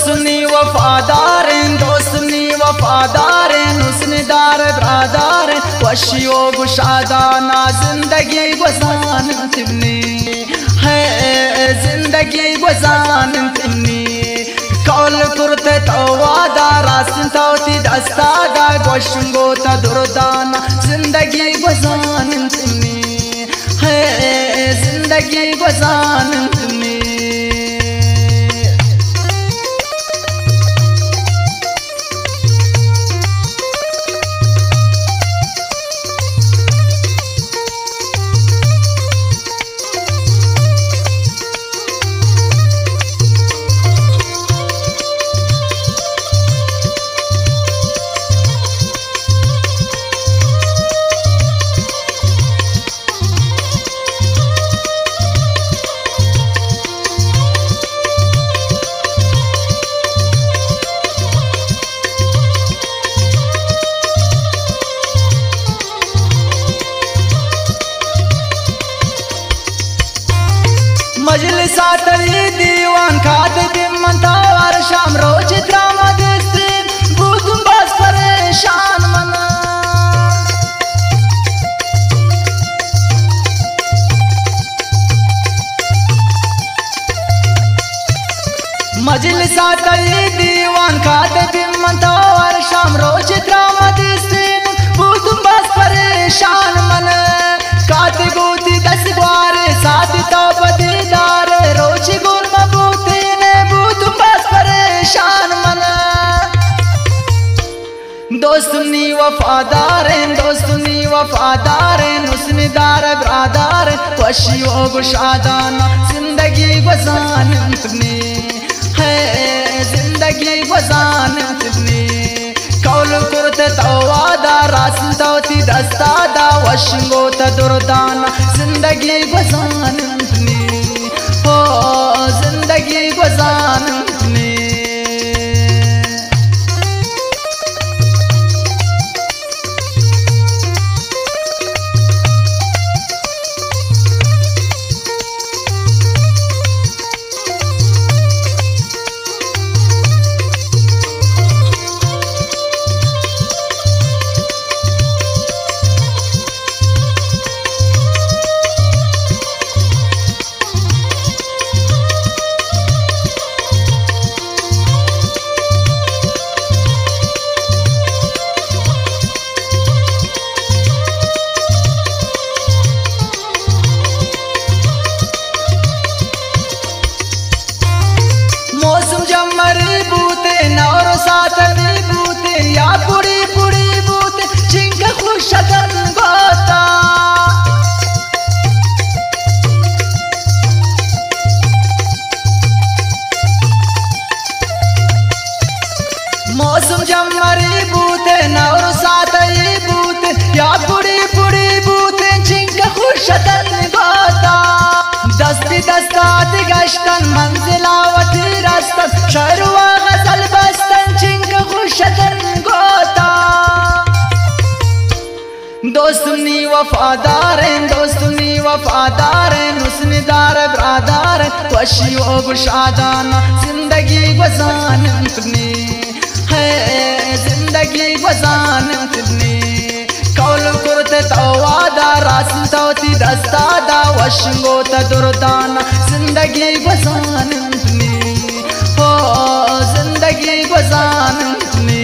दोस्तनी वफादार दोस्तनी वफादार हुस्नदार बरादार वशियो गुशादाना जिंदगी गुजान तिमनी है जिंदगी गुजान तिमनी कौल कुर्ते तवादा रासन तौती दस्तादा गोशंगो ता दुर्दाना जिंदगी गुजान तिमनी है जिंदगी गुजान तिमनी मजलिसा तली दीवान खाद दिमंता वार शाम रोज ड्रामा देखते बुदुम बस परेशान मना मजलिसा तली दीवान खाद दिमंता वार शाम रोज ड्रामा देखते बुदुम बस परेशान मना काती गोती दस बारे साथ तो बदीदार रोज गुल मबूती ने बूतुम बस परेशान मना दोस्तनी वफादार हुस्नदार बरादार वशियो गुशादाना जिंदगी गुजान तिमनी है जिंदगी गुजान तिमनी कौल कुर्ते तवादा रासन तौती दस्तादा वशिंगो ता दुर्दाना जिंदगी गुजान तिमनी हो जिंदगी गुजान तिमनी मौसम जमरी बूते नौर सातनी बूते या पुड़ी पुड़ी बूते चिंक खुशदन गोता मौसम जमरी बूते नौर सातनी बूते या पुड़ी पुड़ी बूते चिंक खुशदन गोता दस्ती दस्तात गश्तन मंजिलावती रस्तन शरुआ गजल बस्तन चिंक खुशदन गोता दोस्तनी वफादार हुस्नदार बरादार वशियो गुशादाना जिंदगी गुजान तिमनी है जिंदगी गुजान तिमनी कौल कुर्ते तवादा रासन तौती दस्तादा वशिंगो ता दुर्दाना जिंदगी गुजान तिमनी हो जिंदगी गुजान तिमनी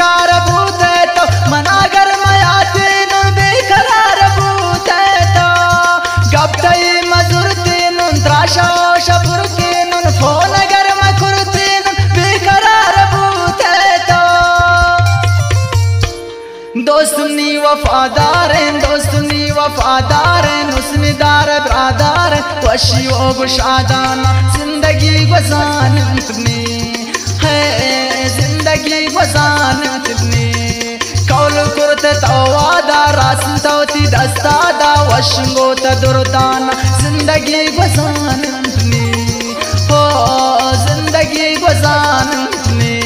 शिकार बूते तो मनागर मयाते नुन बेकरार बूते तो गप्तई मजुरते नुन त्राशा शपुरते नुन फोन अगर मकुरते नुन बेकरार बूते तो दोस्तनी वफादार उसमेदार बरादार वशी वो गुशादाना जिंदगी गुजान तुमने है जिंदगी गुजान तुमने कौल कुर्त तवादा रासन तौती दस्तादा वशंगो तदुरदाना जिंदगी गुजान तुमने हो जिंदगी गुजान तुमने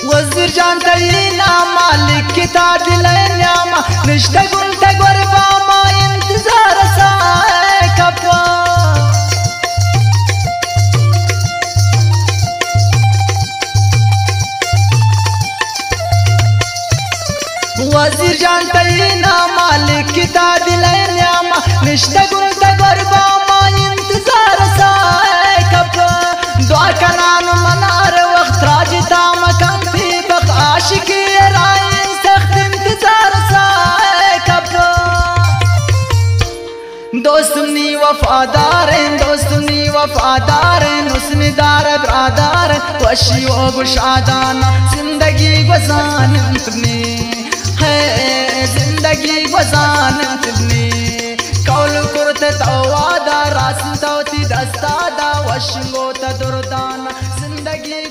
वज़ीर जान तरीना मालिक किता दिल न्यामा निश्ता गुल तगवर बामा इंतजार साए कपा वज़ीर जान तरीना मालिक किता दिल न्यामा निश्ता गुल तगवर बामा इंतजार साए कपा दुआ कनान मनार वक्त राजिता मकान आशिकी राय सख्त इंतजार साए कब दोस्तनी वफादार उसमेदार बरादार वशी वो गुशादाना जिंदगी गुजान तुमने है जिंदगी गुजान तुमने कौल कुर्त तवादा रासन तौती दस्तादा वशंगो तदुरदाना जिंदगी